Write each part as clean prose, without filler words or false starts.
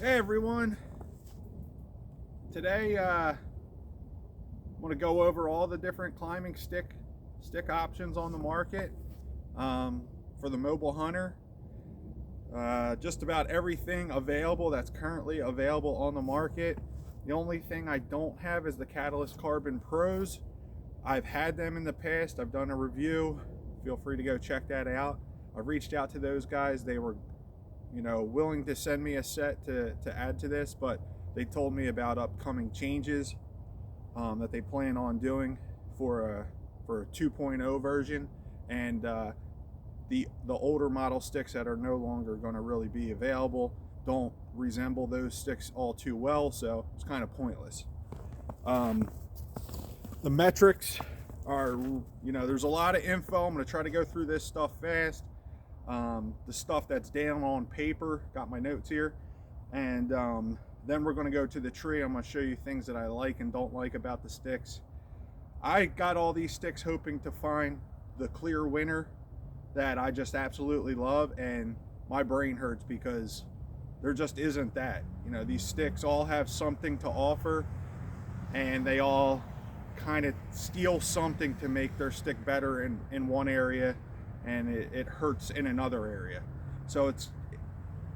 Hey everyone, today I want to go over all the different climbing stick options on the market for the mobile hunter. Just about everything available that's currently available on the market. The only thing I don't have is the Catalyst Carbon Pros. I've had them in the past. I've done a review. Feel free to go check that out. I've reached out to those guys. They were willing to send me a set to add to this, but they told me about upcoming changes that they plan on doing for a 2.0 version, and the older model sticks that are no longer going to really be available don't resemble those sticks all too well, so it's kind of pointless. The metrics are, there's a lot of info. I'm going to try to go through this stuff fast. The stuff that's down on paper, got my notes here, and then we're going to go to the tree. I'm going to show you things that I like and don't like about the sticks. I got all these sticks hoping to find the clear winner that I just absolutely love, and my brain hurts because there just isn't that. These sticks all have something to offer, and they all kind of steal something to make their stick better in one area, and it hurts in another area. So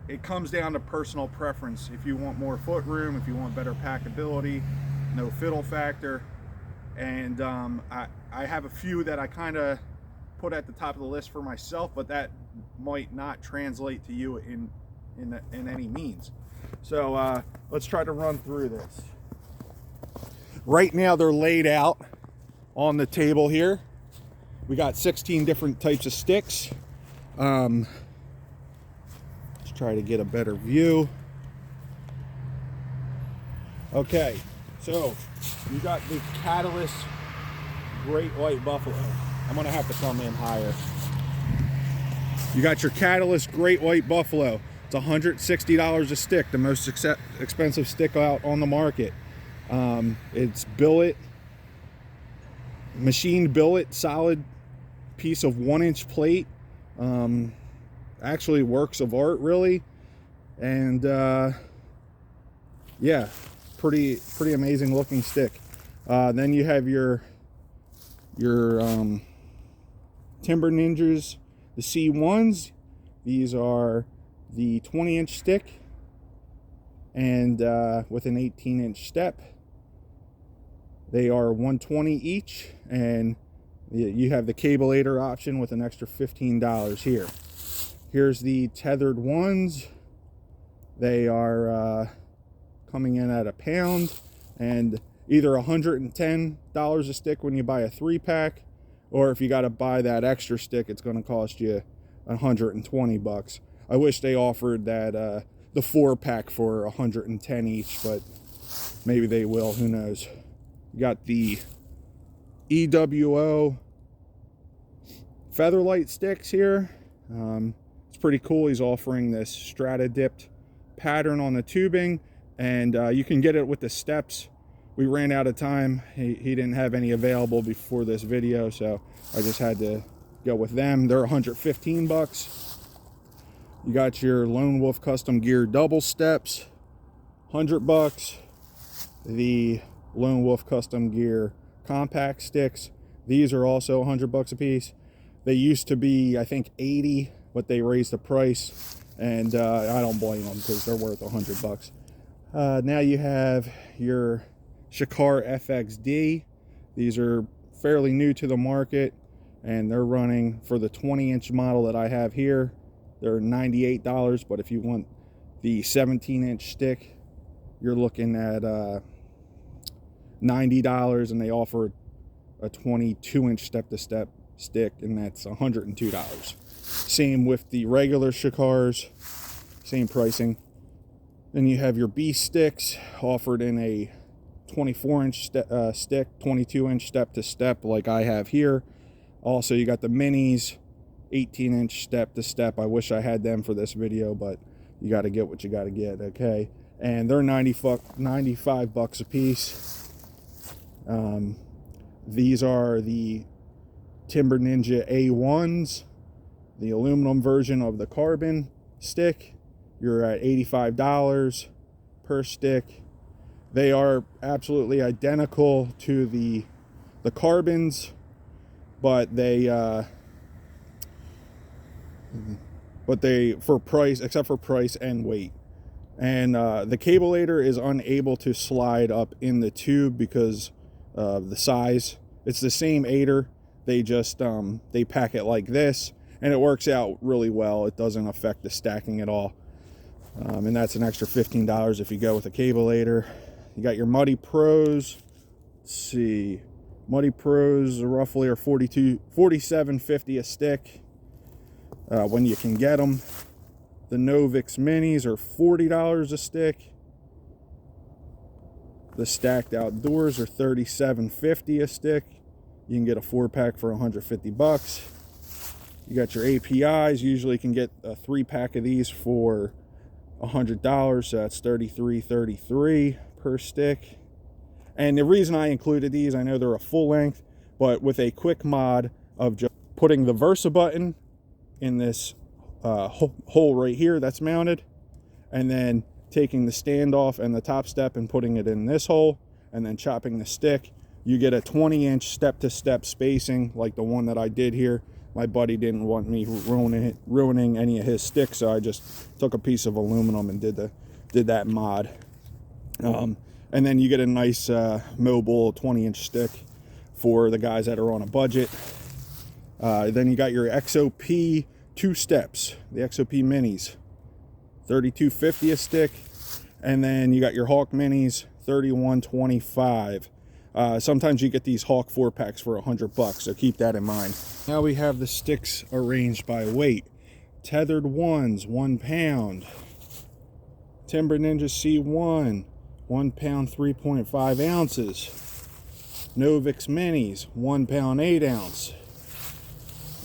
it comes down to personal preference. If you want more foot room, if you want better packability, no fiddle factor, and I have a few that I kind of put at the top of the list for myself, but that might not translate to you in any means. So let's try to run through this. Right now they're laid out on the table here. We got 16 different types of sticks. Let's try to get a better view. Okay, so you got the Catalyst Great White Buffalo. I'm gonna have to come in higher. You got your Catalyst Great White Buffalo. It's $160 a stick, the most expensive stick out on the market. It's billet, machined billet, solid piece of 1-inch plate. Actually works of art, really. And yeah, pretty amazing looking stick. Then you have your Timber Ninjas, the C1s. These are the 20-inch stick, and with an 18-inch step. They are $120 each, and you have the cableator option with an extra $15 here. Here's the Tethered ones. They are coming in at £1, and either $110 a stick when you buy a 3-pack, or if you got to buy that extra stick, it's going to cost you $120. I wish they offered that the 4-pack for $110 each, but maybe they will. Who knows? You got the EWO Featherlight sticks here. It's pretty cool. He's offering this strata dipped pattern on the tubing, and you can get it with the steps. We ran out of time. He didn't have any available before this video, so I just had to go with them. They're $115. You got your Lone Wolf Custom Gear double steps, $100. The Lone Wolf Custom Gear compact sticks, these are also $100 a piece. They used to be, I think, 80, but they raised the price, and I don't blame them because they're worth $100. Now you have your Shikar FXD. These are fairly new to the market, and they're running, for the 20-inch model that I have here, they're $98, but if you want the 17-inch stick, you're looking at $90, and they offer a 22-inch step-to-step stick, and that's $102. Same with the regular Shikars, same pricing. Then you have your Beast sticks offered in a 24-inch stick, 22-inch step-to-step like I have here. Also, you got the minis, 18-inch step-to-step. I wish I had them for this video, but you got to get what you got to get, okay? And they're $95 a piece. These are the Timber Ninja A1s, the aluminum version of the carbon stick. you're at $85 per stick. They are absolutely identical to the carbons, but they for price, except for price and weight. And the cableator is unable to slide up in the tube because of the size. It's the same aider, they just they pack it like this, and it works out really well. It doesn't affect the stacking at all. And that's an extra $15 if you go with a cableator. You got your Muddy Pros. Let's see, Muddy Pros roughly are $47.50 a stick when you can get them. The Novix Minis are $40 a stick. The Stacked Outdoors are $37.50 a stick. You can get a 4-pack for $150. You got your APIs. Usually can get a 3-pack of these for $100, so that's $33.33 per stick. And the reason I included these, I know they're a full length, but with a quick mod of just putting the Versa button in this hole right here that's mounted, and then taking the standoff and the top step and putting it in this hole, and then chopping the stick, you get a 20-inch step-to-step spacing like the one that I did here. My buddy didn't want me ruining any of his sticks, so I just took a piece of aluminum and did that mod. And then you get a nice mobile 20-inch stick for the guys that are on a budget. Then you got your XOP 2 steps, the XOP minis, $32.50 a stick. And then you got your Hawk minis, $31.25. Sometimes you get these Hawk 4-packs for $100, so keep that in mind. Now we have the sticks arranged by weight. Tethered ones, 1 pound. Timber Ninja C1, 1 pound, 3.5 ounces. Novix Minis, 1 pound, 8 ounce.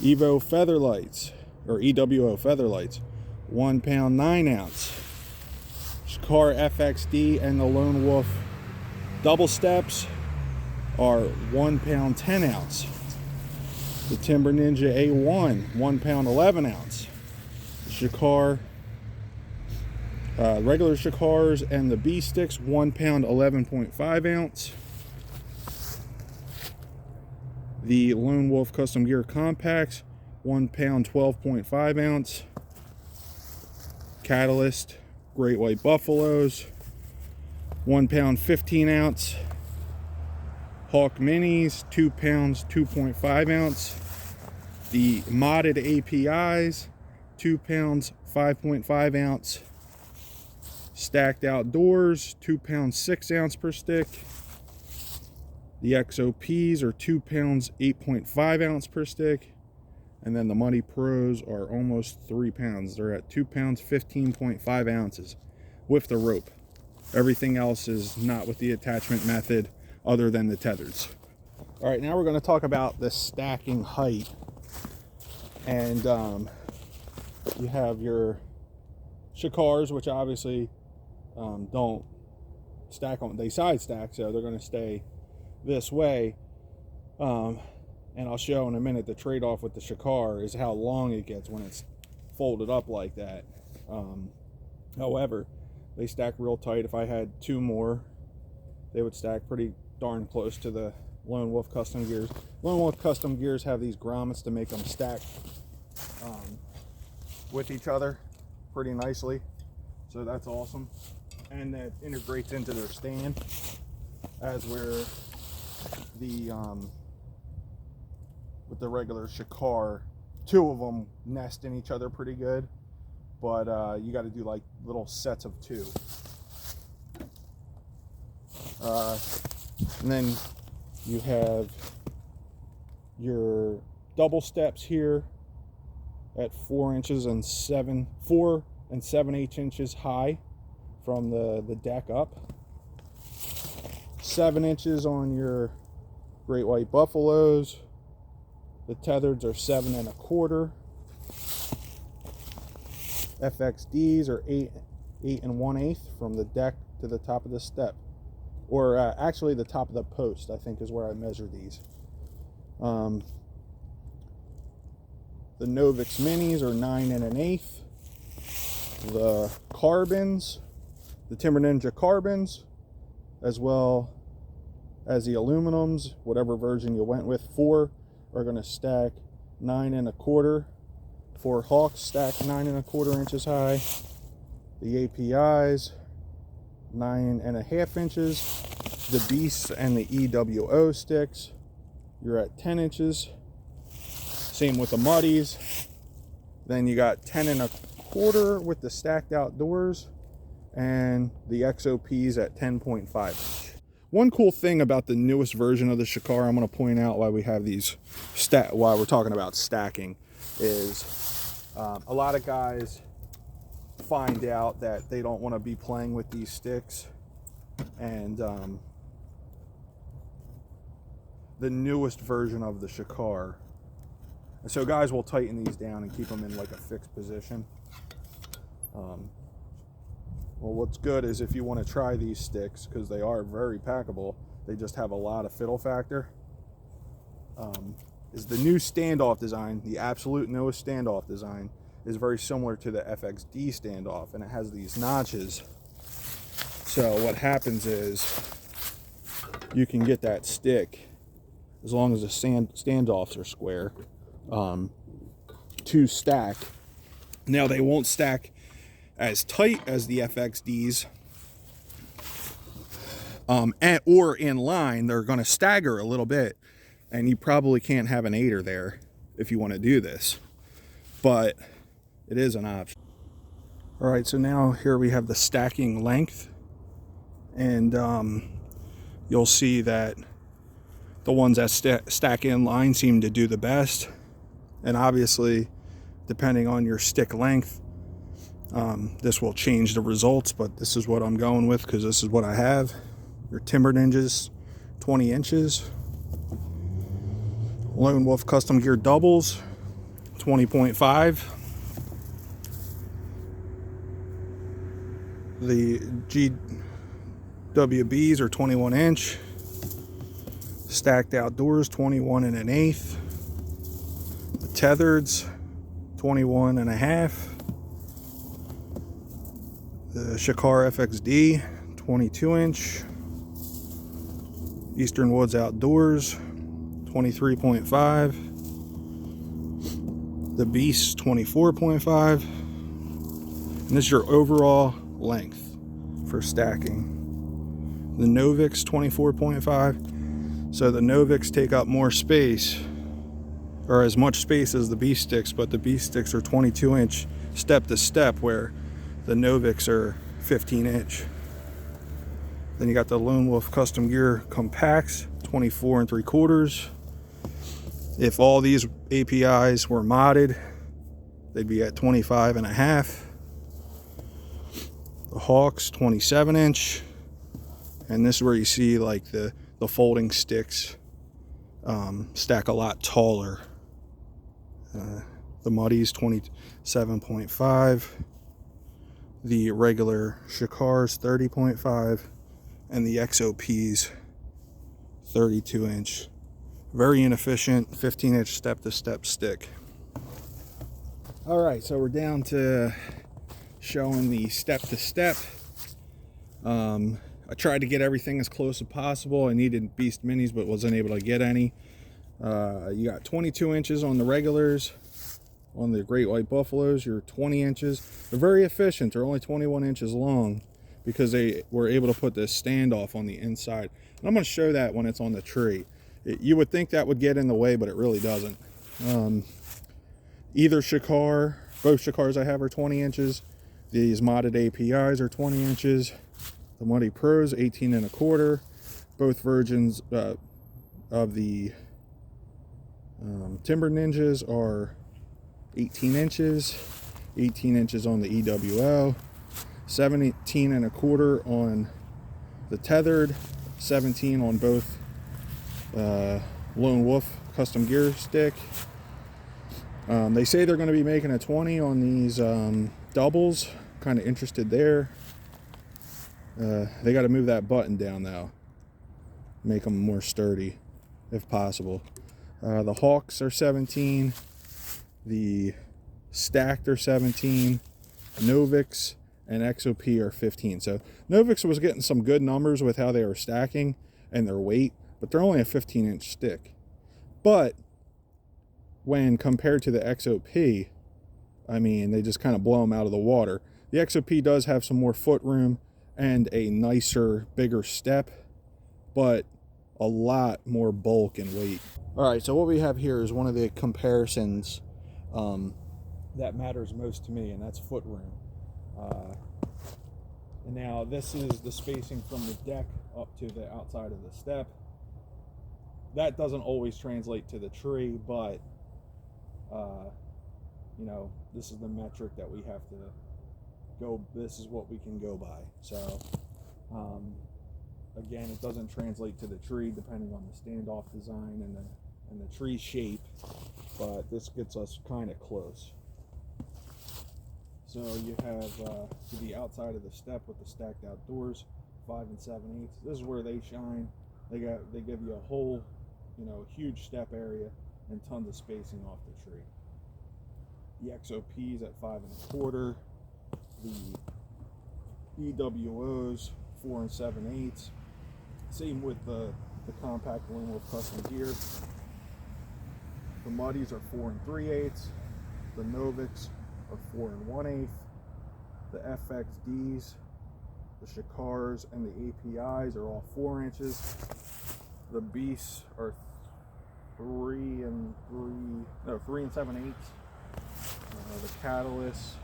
EWO Featherlights, 1 pound, 9 ounce. Shikar FXD and the Lone Wolf double steps are 1 pound, 10 ounce. The Timber Ninja A1, 1 pound, 11 ounce. Shikar, regular Shikars and the B sticks, 1 pound, 11.5 ounce. The Lone Wolf Custom Gear Compacts, 1 pound, 12.5 ounce. Catalyst Great White Buffaloes, 1 pound, 15 ounce. Hawk Minis, 2 pounds, 2.5 ounce. The modded APIs, 2 pounds, 5.5 ounce. Stacked Outdoors, 2 pounds, 6 ounce per stick. The XOPs are 2 pounds, 8.5 ounce per stick. And then the Muddy Pros are almost 3 pounds. They're at 2 pounds, 15.5 ounces with the rope. Everything else is not with the attachment method other than the tethers. All right, now we're going to talk about the stacking height. And you have your Shikars, which obviously don't stack on, they side stack, so they're going to stay this way. And I'll show in a minute the trade-off with the Shikar is how long it gets when it's folded up like that. However, they stack real tight. If I had 2 more, they would stack pretty darn close to the Lone Wolf Custom Gears. Lone Wolf Custom Gears have these grommets to make them stack with each other pretty nicely, so that's awesome. And that integrates into their stand, as where the with the regular Shikar, 2 of them nest in each other pretty good, but you got to do like little sets of 2. And then you have your double steps here at 4 and 7/8 inches high from the deck up. 7 inches on your Great White Buffaloes. The Tethereds are 7 1/4. FXDs are 8 1/8 from the deck to the top of the step. Or actually the top of the post, I think, is where I measure these. The Novix Minis are 9 1/8. the carbons, the Timber Ninja carbons, as well as the aluminums, whatever version you went with. 4 are going to stack 9 1/4. 4 Hawks stack 9 1/4 inches high. The APIs 9 1/2 inches. The Beasts and the EWO sticks, you're at 10 inches. Same with the Muddies. Then you got 10 1/4 with the stacked outdoors, and the XOPs at 10.5 inch. One cool thing about the newest version of the Shikar, I'm going to point out why we have these while we're talking about stacking, is a lot of guys find out that they don't want to be playing with these sticks, and the newest version of the Shikar. And so guys will tighten these down and keep them in like a fixed position. Well, what's good is if you want to try these sticks, because they are very packable, they just have a lot of fiddle factor, is the new Standoff design. The absolute newest Standoff design is very similar to the FXD Standoff, and it has these notches. So what happens is you can get that stick, as long as the standoffs are square, to stack. Now they won't stack as tight as the FXDs, or in line. They're going to stagger a little bit, and you probably can't have an 8er there if you want to do this, but it is an option. All right, so now here we have the stacking length, and you'll see that the ones that stack in line seem to do the best. And obviously, depending on your stick length, this will change the results, but this is what I'm going with because this is what I have. Your Timber Ninjas, 20 inches. Lone Wolf Custom Gear doubles, 20.5. The GWBs are 21 inch. Stacked outdoors, 21 1/8. The Tethereds, 21 1/2. The Shikar FXD, 22 inch. Eastern Woods Outdoors, 23.5. The Beast, 24.5. And this is your overall length for stacking. The Novix, 24.5. So the Novix take up more space, or as much space as the Beast sticks, but the Beast sticks are 22 inch step to step, where the Novix are 15 inch. Then you got the Lone Wolf Custom Gear Compacts, 24 3/4. If all these APIs were modded, they'd be at 25 1/2. The Hawks, 27 inch. And this is where you see like the folding sticks stack a lot taller. The Muddies, 27.5. The regular Shikars, 30.5. And the XOPs, 32 inch. Very inefficient, 15 inch step to step stick. All right, so we're down to showing the step to step. I tried to get everything as close as possible. I needed Beast Minis, but wasn't able to get any. You got 22 inches on the regulars. On the Great White Buffaloes, you're 20 inches. They're very efficient. They're only 21 inches long because they were able to put this standoff on the inside. And I'm going to show that when it's on the tree. You would think that would get in the way, but it really doesn't. Either Shikar, both Shikars I have are 20 inches. These modded APIs are 20 inches. The Muddy Pros, 18 1/4. Both versions of the Timber Ninjas are 18 inches. 18 inches on the EWO. 17 1/4 on the Tethered. 17 on both Lone Wolf Custom Gear stick. They say they're going to be making a 20 on these doubles. Kind of interested there. They got to move that button down though, make them more sturdy if possible. The Hawks are 17. The stacked are 17. Novix and XOP are 15. So Novix was getting some good numbers with how they were stacking and their weight, but they're only a 15-inch stick. But when compared to the XOP, I mean, they just kind of blow them out of the water. The XOP does have some more foot room and a nicer, bigger step, but a lot more bulk and weight. All right, so what we have here is one of the comparisons that matters most to me, and that's foot room. And now this is the spacing from the deck up to the outside of the step. That doesn't always translate to the tree, but you know, this is the metric that we have to go. This is what we can go by. So again, it doesn't translate to the tree depending on the standoff design and the tree shape, but this gets us kind of close. So you have to the outside of the step with the stacked out doors, 5 7/8. This is where they shine. They give you a whole, you know, huge step area and tons of spacing off the tree. The XOPs at 5 1/4. The EWOs 4 7/8. Same with the compact aluminum custom gear. The muddies are 4 3/8. The Novix are 4 1/8. The FXDs, the Shikars, and the APIs are all 4 inches. The beasts are 3 7/8. The catalysts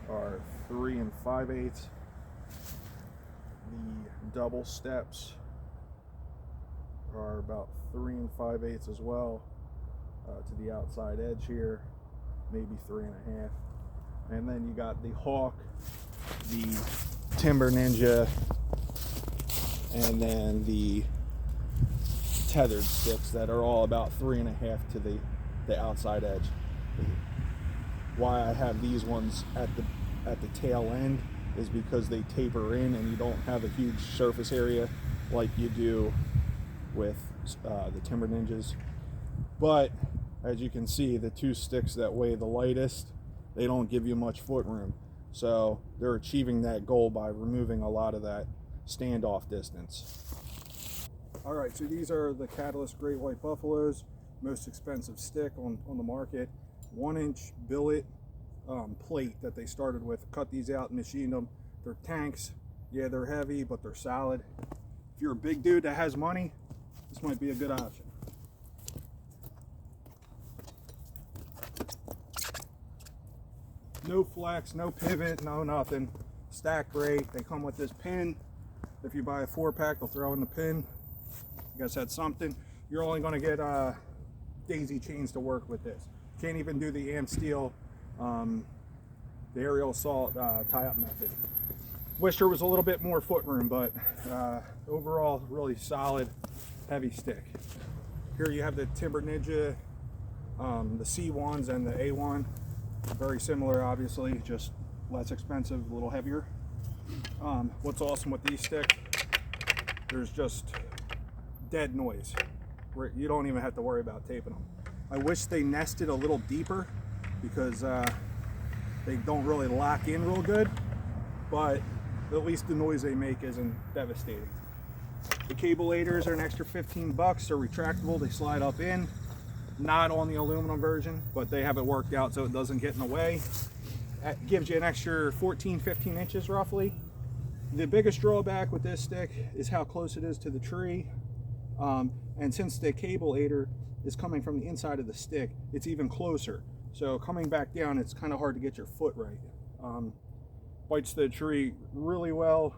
are 3 5/8. The double steps are about 3 5/8 as well, to the outside edge here, maybe 3 1/2. And then you got the Hawk, the Timber Ninja, and then the Tethered sticks that are all about 3 1/2 to the outside edge. Why I have these ones at the tail end is because they taper in and you don't have a huge surface area like you do with the Timber Ninjas. But as you can see, the 2 sticks that weigh the lightest, they don't give you much foot room. So they're achieving that goal by removing a lot of that standoff distance. All right, so these are the Catalyst Great White Buffaloes, most expensive stick on the market. 1-inch billet plate that they started with. Cut these out and machined them. They're tanks. Yeah, they're heavy, but they're solid. If you're a big dude that has money, this might be a good option. No flex, no pivot, no nothing. Stack great. They come with this pin. If you buy a 4-pack, they'll throw in the pin. You guys had something. You're only going to get daisy chains to work with this. Can't even do the AM steel, the aerial assault tie-up method. Wish there was a little bit more foot room, but overall, really solid, heavy stick. Here you have the Timber Ninja, the C1s and the A1. Very similar, obviously, just less expensive, a little heavier. What's awesome with these sticks, there's just dead noise. You don't even have to worry about taping them. I wish they nested a little deeper because they don't really lock in real good, but at least the noise they make isn't devastating. The cabelators are an extra 15 bucks. They're retractable, they slide up in. Not on the aluminum version, but they have it worked out so it doesn't get in the way. That gives you an extra 14-15 inches roughly. The biggest drawback with this stick is how close it is to the tree. And since the cabelator is coming from the inside of the stick, it's even closer. So coming back down, it's kind of hard to get your foot right. Bites the tree really well,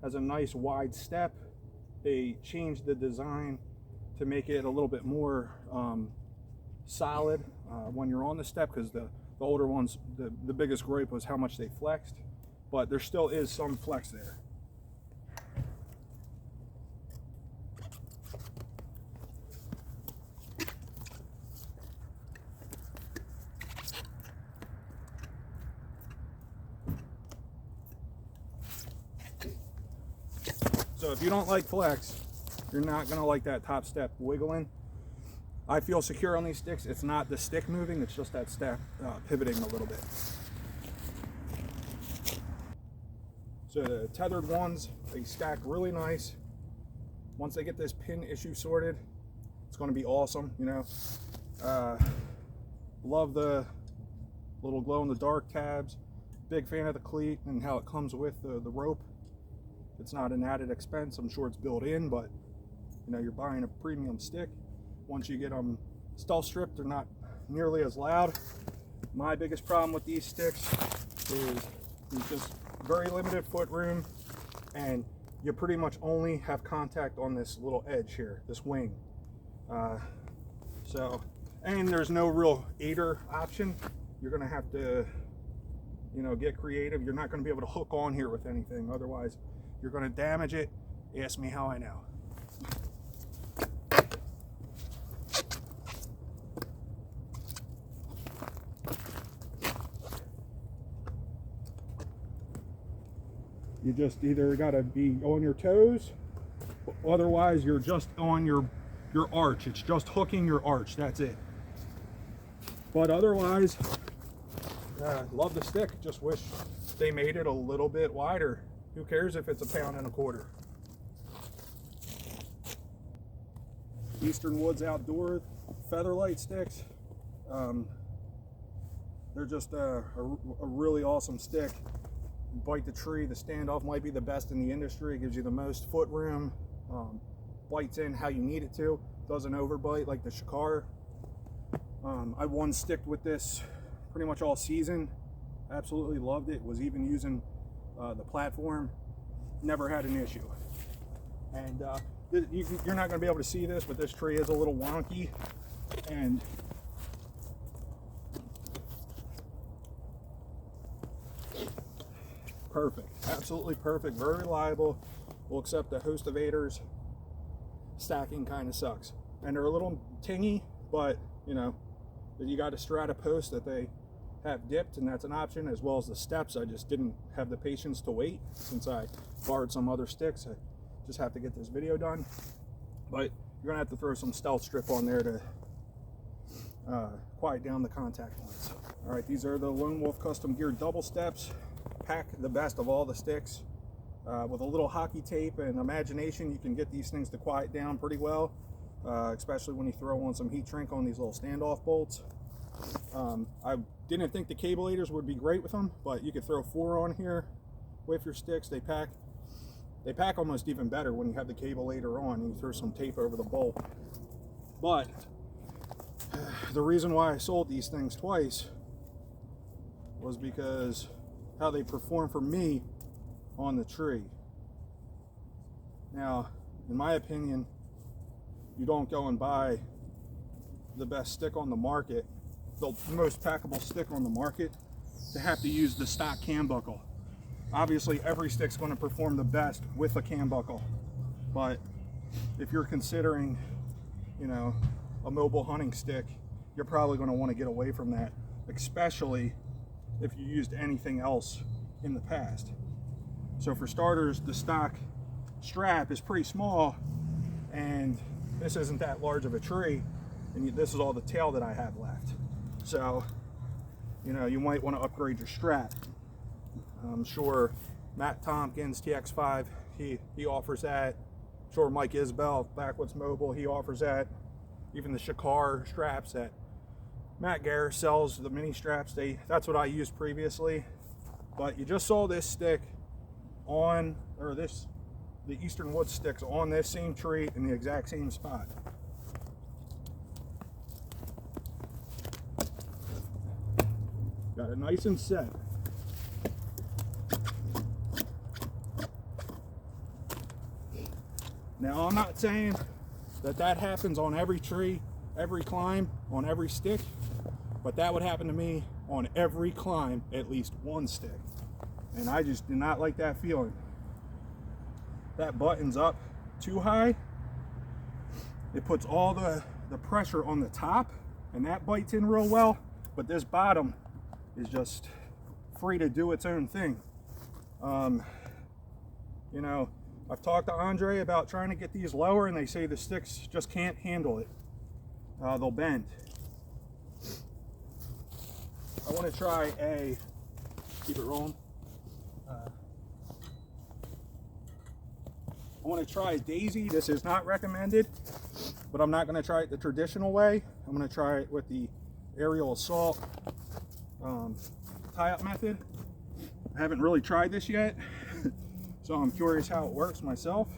has a nice wide step. They changed the design to make it a little bit more solid when you're on the step, because the older ones, the biggest gripe was how much they flexed, but there still is some flex there. So if you don't like flex, you're not gonna like that top step wiggling. I feel secure on these sticks. It's not the stick moving, it's just that step pivoting a little bit. So the tethered ones, they stack really nice. Once they get this pin issue sorted, it's going to be awesome, you know. Love the little glow-in-the-dark tabs. Big fan of the cleat and how it comes with the rope. It's not an added expense. I'm sure it's built in, but you know, you're buying a premium stick. Once you get them stealth stripped, they're not nearly as loud. My biggest problem with these sticks is there's just very limited foot room, and you pretty much only have contact on this little edge here, this wing. And there's no real aider option. You're gonna have to, you know, get creative. You're not gonna be able to hook on here with anything. Otherwise, you're gonna damage it. Ask me how I know. You just either gotta be on your toes, otherwise you're just on your arch. It's just hooking your arch, that's it. But otherwise, love the stick. Just wish they made it a little bit wider. Who cares if it's 1.25 pounds? Eastern Woods Outdoor Featherlight sticks. They're just a really awesome stick. You bite the tree. The Standoff might be the best in the industry. It gives you the most foot room. Bites in how you need it to. Doesn't overbite like the Shikar. I one sticked with this pretty much all season. Absolutely loved it. Was even using the platform. Never had an issue. And you're not going to be able to see this, but this tree is a little wonky. And perfect. Absolutely perfect. Very reliable. Will accept a host of aiders. Stacking kind of sucks. And they're a little tingy, but you know, you got a strata post that they have dipped, and that's an option, as well as the steps. I just didn't have the patience to wait since I borrowed some other sticks. I just have to get this video done. But you're gonna have to throw some stealth strip on there to quiet down the contact points. All right, these are the Lone Wolf Custom Geared double steps. Pack the best of all the sticks. With a little hockey tape and imagination, you can get these things to quiet down pretty well, especially when you throw on some heat shrink on these little Standoff bolts. I didn't think the cable aiders would be great with them, but you could throw 4 on here with your sticks. They pack almost even better when you have the cable aider on and you throw some tape over the bolt. But the reason why I sold these things twice was because how they perform for me on the tree. Now, in my opinion, you don't go and buy the best stick on the market, the most packable stick on the market, to have to use the stock cam buckle. Obviously, every stick's going to perform the best with a cam buckle, but if you're considering, you know, a mobile hunting stick, you're probably going to want to get away from that, especially if you used anything else in the past. So for starters, the stock strap is pretty small, and this isn't that large of a tree, and this is all the tail that I have left. So, you know, you might want to upgrade your strap. I'm sure Matt Tompkins, TX5, he offers that. I'm sure Mike Isbell, Backwoods Mobile, he offers that. Even the Shikar straps that Matt Garris sells, the mini straps, that's what I used previously. But you just saw this stick on, or the Eastern Woods sticks on this same tree in the exact same spot. Got it nice and set. Now, I'm not saying that happens on every tree, every climb, on every stick, but that would happen to me on every climb, at least one stick. And I just do not like that feeling. That buttons up too high. It puts all the pressure on the top, and that bites in real well, but this bottom is just free to do its own thing. You know, I've talked to Andre about trying to get these lower, and they say the sticks just can't handle it. They'll bend. I want to try keep it rolling. I want to try a daisy. This is not recommended, but I'm not going to try it the traditional way. I'm going to try it with the aerial assault tie-up method. I haven't really tried this yet, so I'm curious how it works myself,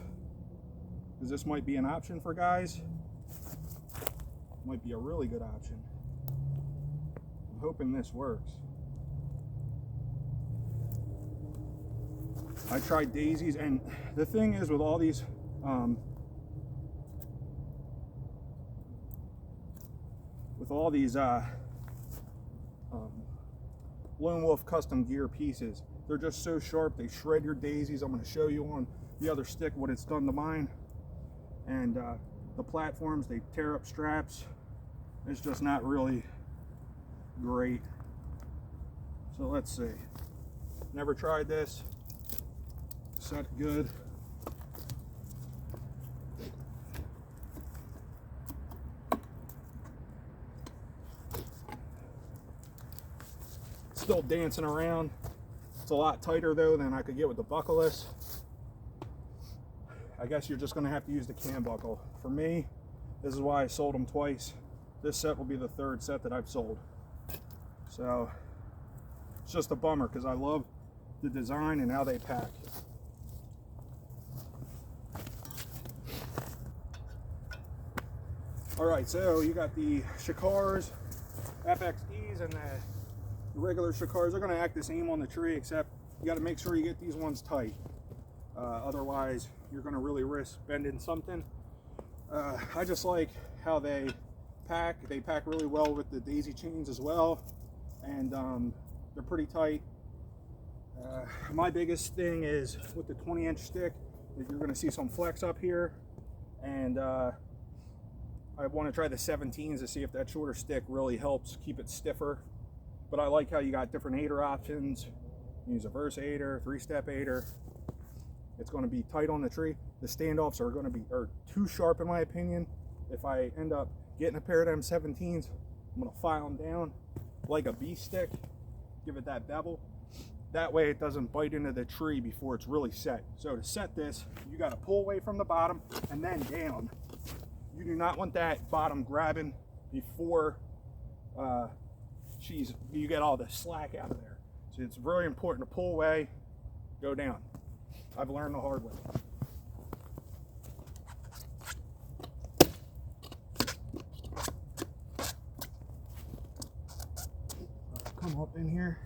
because this might be an option for guys. Might be a really good option. I'm hoping this works. I tried daisies, and the thing is with all these Lone Wolf custom gear pieces, they're just so sharp, they shred your daisies. I'm going to show you on the other stick what it's done to mine. And the platforms, they tear up straps. It's just not really great. So let's see. Never tried this. Set good. Still dancing around. It's a lot tighter though than I could get with the buckleless. I guess you're just going to have to use the cam buckle. For me, this is why I sold them twice. This set will be the third set that I've sold. So it's just a bummer because I love the design and how they pack. Alright, so you got the Shikars, FXDs, and the regular Shikars. They're going to act the same on the tree, except you got to make sure you get these ones tight. Otherwise, you're going to really risk bending something. I just like how they pack. They pack really well with the daisy chains as well, and they're pretty tight. My biggest thing is with the 20-inch stick that you're going to see some flex up here, and I want to try the 17s to see if that shorter stick really helps keep it stiffer. But I like how you got different aider options. You use a verse aider, 3-step aider. It's going to be tight on the tree. The standoffs are going to be too sharp in my opinion. If I end up getting a pair of them 17s, I'm going to file them down like a B stick. Give it that bevel. That way it doesn't bite into the tree before it's really set. So to set this, you got to pull away from the bottom and then down. You do not want that bottom grabbing before you get all the slack out of there. So it's very important to pull away, go down. I've learned the hard way. Come up in here.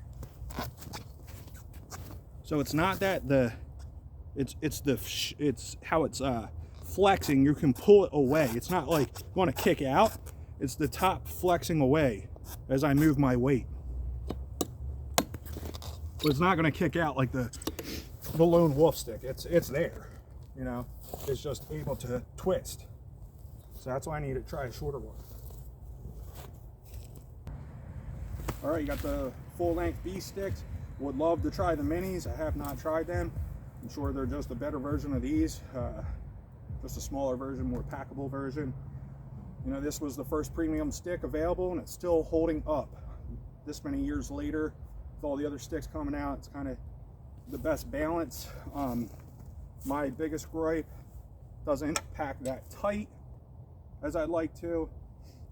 So it's not that it's how it's flexing. You can pull it away. It's not like you want to kick out. It's the top flexing away as I move my weight. But it's not going to kick out like the Lone Wolf stick. It's there, you know. It's just able to twist. So that's why I need to try a shorter one. All right, you got the full-length B sticks. Would love to try the minis. I have not tried them. I'm sure they're just a better version of these. Just a smaller version, more packable version. You know, this was the first premium stick available, and it's still holding up. This many years later, with all the other sticks coming out, it's kind of the best balance. My biggest gripe, doesn't pack that tight as I'd like to,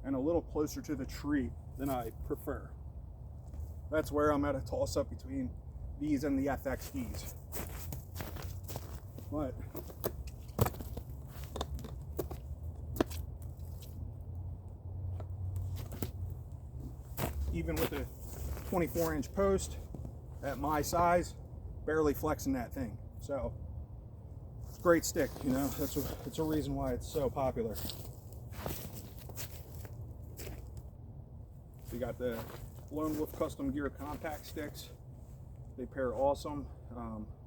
and a little closer to the tree than I prefer. That's where I'm at a toss-up between these and the FXDs. But even with a 24-inch post at my size, barely flexing that thing. So it's a great stick, you know. It's a reason why it's so popular. We got the Lone Wolf Custom Gear compact sticks. They pair awesome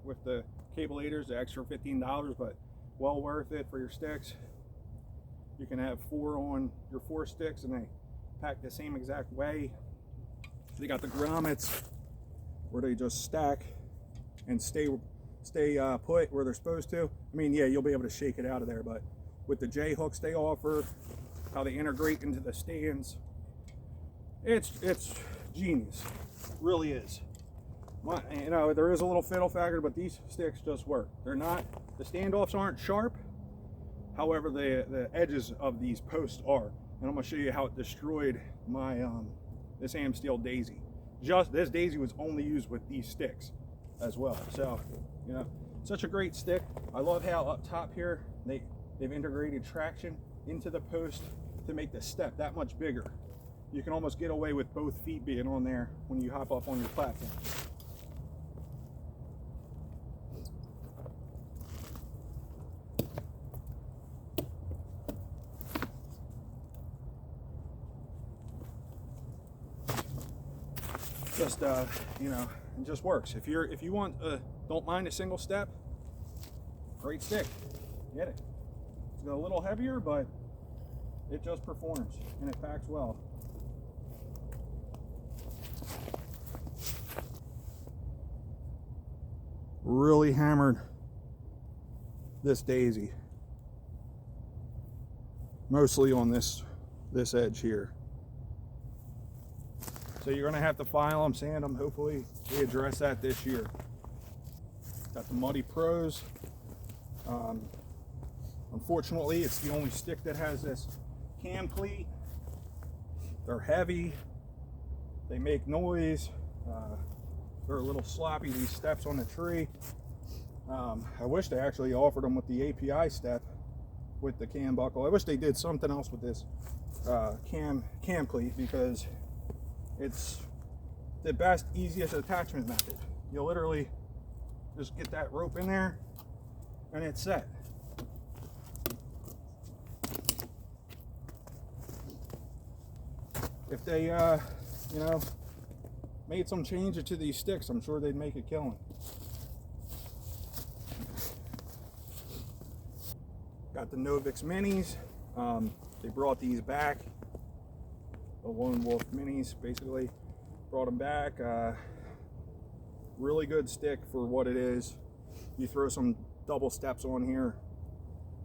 with the cabelators, the extra $15, but well worth it for your sticks. You can have 4 on your 4 sticks and they pack the same exact way. They got the grommets where they just stack and stay put where they're supposed to. I mean, yeah, you'll be able to shake it out of there, but with the J hooks they offer, how they integrate into the stands, it's genius. It really is. You know, there is a little fiddle factor, but these sticks just work. They're not, the standoffs aren't sharp. However, the edges of these posts are. And I'm gonna show you how it destroyed my this Amsteel daisy. Just this daisy was only used with these sticks as well. So, you know, such a great stick. I love how up top here they've integrated traction into the post to make the step that much bigger. You can almost get away with both feet being on there when you hop up on your platform. Just you know, it just works. If you want don't mind a single step, great stick, get it. It's a little heavier, but it just performs and it packs well. Really hammered this daisy, mostly on this edge here. So you're gonna have to file them, sand them. Hopefully we address that this year. Got the Muddy Pros. Unfortunately, it's the only stick that has this cam cleat. They're heavy, they make noise, they're a little sloppy, these steps on the tree. I wish they actually offered them with the API step with the cam buckle. I wish they did something else with this cam cleat, because it's the best, easiest attachment method. You literally just get that rope in there and it's set. If they, you know, made some changes to these sticks, I'm sure they'd make a killing. Got the Novix minis. They brought these back. The Lone Wolf minis, basically, brought them back. Really good stick for what it is. You throw some double steps on here,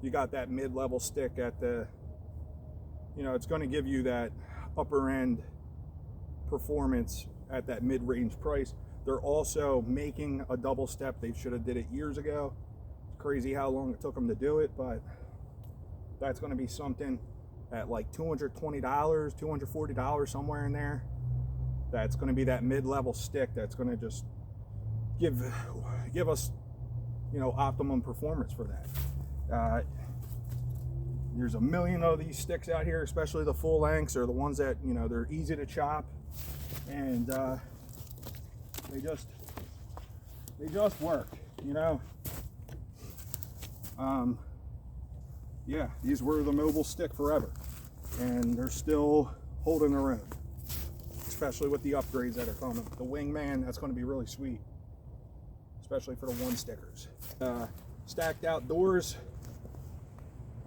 you got that mid-level stick at the, you know, it's going to give you that upper end performance at that mid-range price. They're also making a double step. They should have did it years ago. It's crazy how long it took them to do it, but that's going to be something at like $220, $240, somewhere in there. That's going to be that mid-level stick that's going to just give us, you know, optimum performance for that. There's a million of these sticks out here, especially the full lengths, or the ones that, you know, they're easy to chop, and they just work, you know. Yeah, these were the mobile stick forever, and they're still holding their own, especially with the upgrades that are coming. The Wingman, that's going to be really sweet, especially for the one stickers. Stacked Outdoors.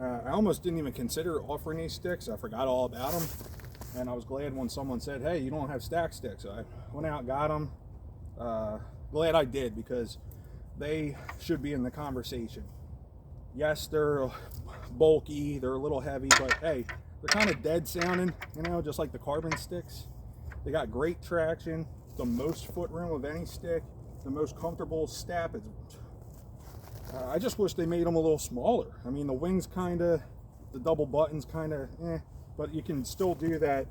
I almost didn't even consider offering these sticks. I forgot all about them, and I was glad when someone said, hey, you don't have stack sticks. So I went out and got them. Glad I did, because they should be in the conversation. Yes, they're bulky, they're a little heavy, but hey, they're kind of dead sounding, you know, just like the carbon sticks. They got great traction, the most foot room of any stick, the most comfortable step. I just wish they made them a little smaller. I mean, the wings kind of, the double buttons kind of, but you can still do that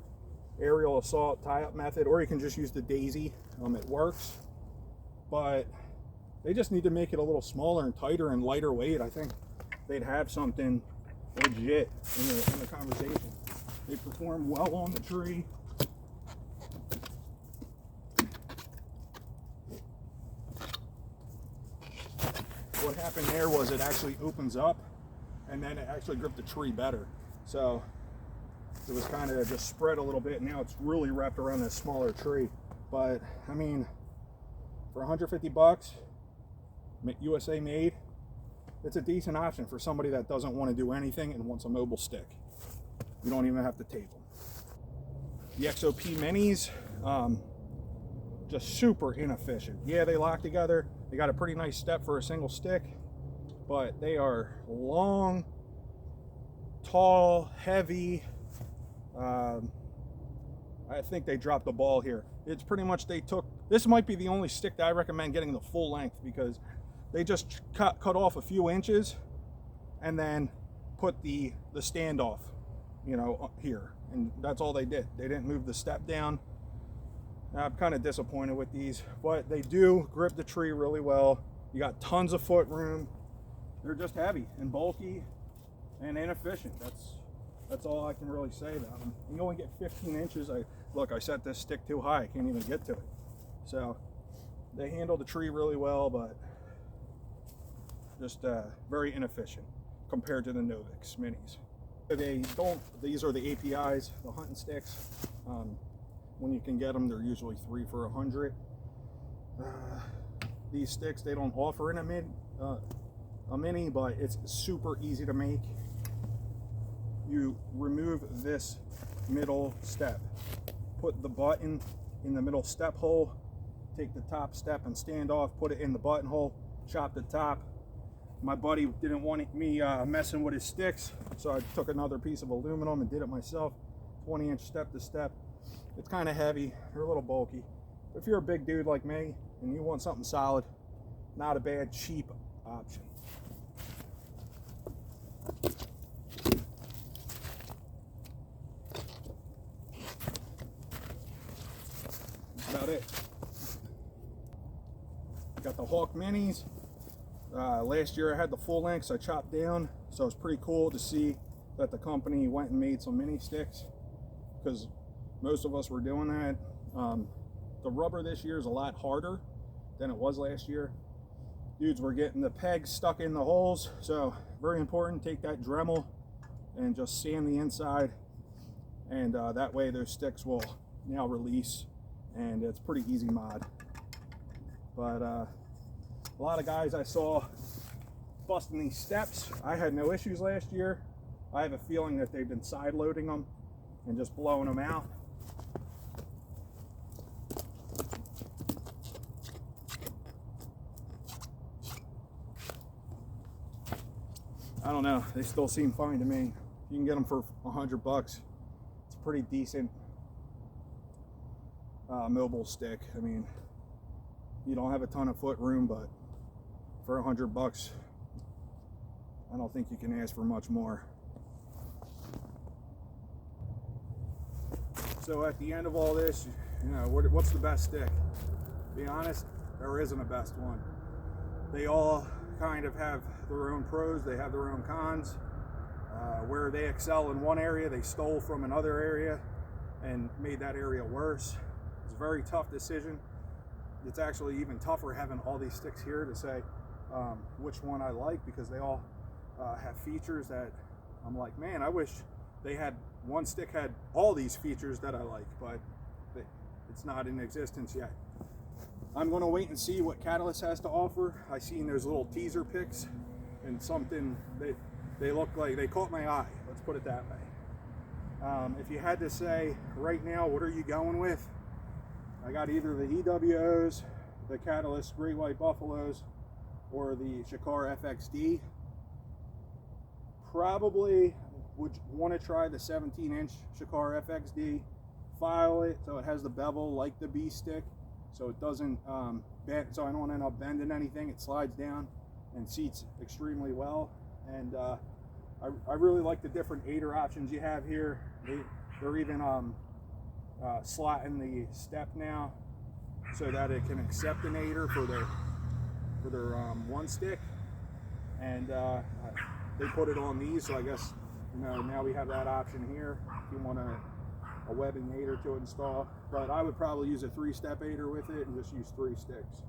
aerial assault tie-up method, or you can just use the daisy. It works, but they just need to make it a little smaller and tighter and lighter weight. I think they'd have something legit in the conversation. They perform well on the tree. What happened there was it actually opens up, and then it actually gripped the tree better. So it was kind of just spread a little bit. Now it's really wrapped around this smaller tree. But I mean, for 150 bucks, USA made, it's a decent option for somebody that doesn't want to do anything and wants a mobile stick. You don't even have to tape them. The XOP minis, just super inefficient. Yeah, they lock together. They got a pretty nice step for a single stick, but they are long, tall, heavy. I think they dropped the ball here. It's pretty much, they took This might be the only stick that I recommend getting the full length, because they just cut off a few inches and then put the standoff, you know, here, and that's all they did. They didn't move the step down. I'm kind of disappointed with these, but they do grip the tree really well. You got tons of foot room. They're just heavy and bulky and inefficient. That's all I can really say about them. You only get 15 inches. Look, I set this stick too high. I can't even get to it. So they handle the tree really well, but just very inefficient compared to the Novix minis. These are the APIs, the hunting sticks. When you can get them, they're usually 3 for $100. These sticks, they don't offer in a mini, but it's super easy to make. You remove this middle step, put the button in the middle step hole, take the top step and stand off, put it in the button hole, chop the top. My buddy didn't want me messing with his sticks, so I took another piece of aluminum and did it myself. 20-inch step to step. It's kind of heavy, they're a little bulky. If you're a big dude like me and you want something solid, not a bad cheap option. That's about it. Got the Hawk minis. Last year I had the full lengths I chopped down, so it's pretty cool to see that the company went and made some mini sticks, because most of us were doing that. The rubber this year is a lot harder than it was last year. Dudes were getting the pegs stuck in the holes, so very important. Take that Dremel and just sand the inside, and that way those sticks will now release, and it's pretty easy mod. But a lot of guys I saw busting these steps. I had no issues last year. I have a feeling that they've been side loading them and just blowing them out. I don't know, they still seem fine to me. You can get them for $100. It's a pretty decent mobile stick. I mean, you don't have a ton of foot room, but for $100, I don't think you can ask for much more. So at the end of all this, you know, what's the best stick? To be honest, there isn't a best one. They all kind of have their own pros, they have their own cons. Where they excel in one area, they stole from another area and made that area worse. It's a very tough decision. It's actually even tougher having all these sticks here to say which one I like, because they all have features that I'm like, man, I wish they had one stick had all these features that I like, but it's not in existence yet. I'm going to wait and see what Catalyst has to offer. I seen those little teaser pics and something they look like, they caught my eye, let's put it that way. If you had to say right now, what are you going with? I got either the EWOs, the Catalyst Great White Buffaloes, or the Shikar FXD. Probably would want to try the 17-inch Shikar FXD. File it so it has the bevel like the B stick, so it doesn't bend, so I don't end up bending anything. It slides down and seats extremely well. And I really like the different aider options you have here. They're even slotting the step now so that it can accept an aider for their one stick, and they put it on these, so I guess, you know, now we have that option here if you want a webbing aider to install. But I would probably use a 3-step aider with it and just use 3 sticks.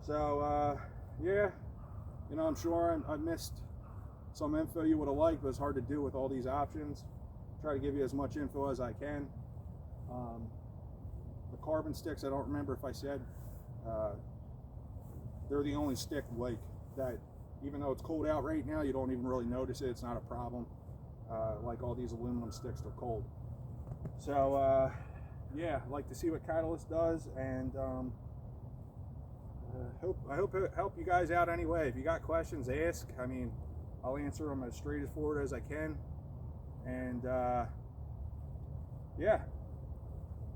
So yeah, you know, I'm sure I missed some info you would have liked, but it's hard to do with all these options. Try to give you as much info as I can. The carbon sticks, I don't remember if I said, they're the only stick like that, even though it's cold out right now, you don't even really notice it. It's not a problem. Like all these aluminum sticks, they're cold. So yeah, I'd like to see what Catalyst does, and I hope it helped you guys out anyway. If you got questions, ask. I mean, I'll answer them as straight as forward as I can. And yeah,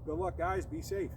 good luck, guys. Be safe.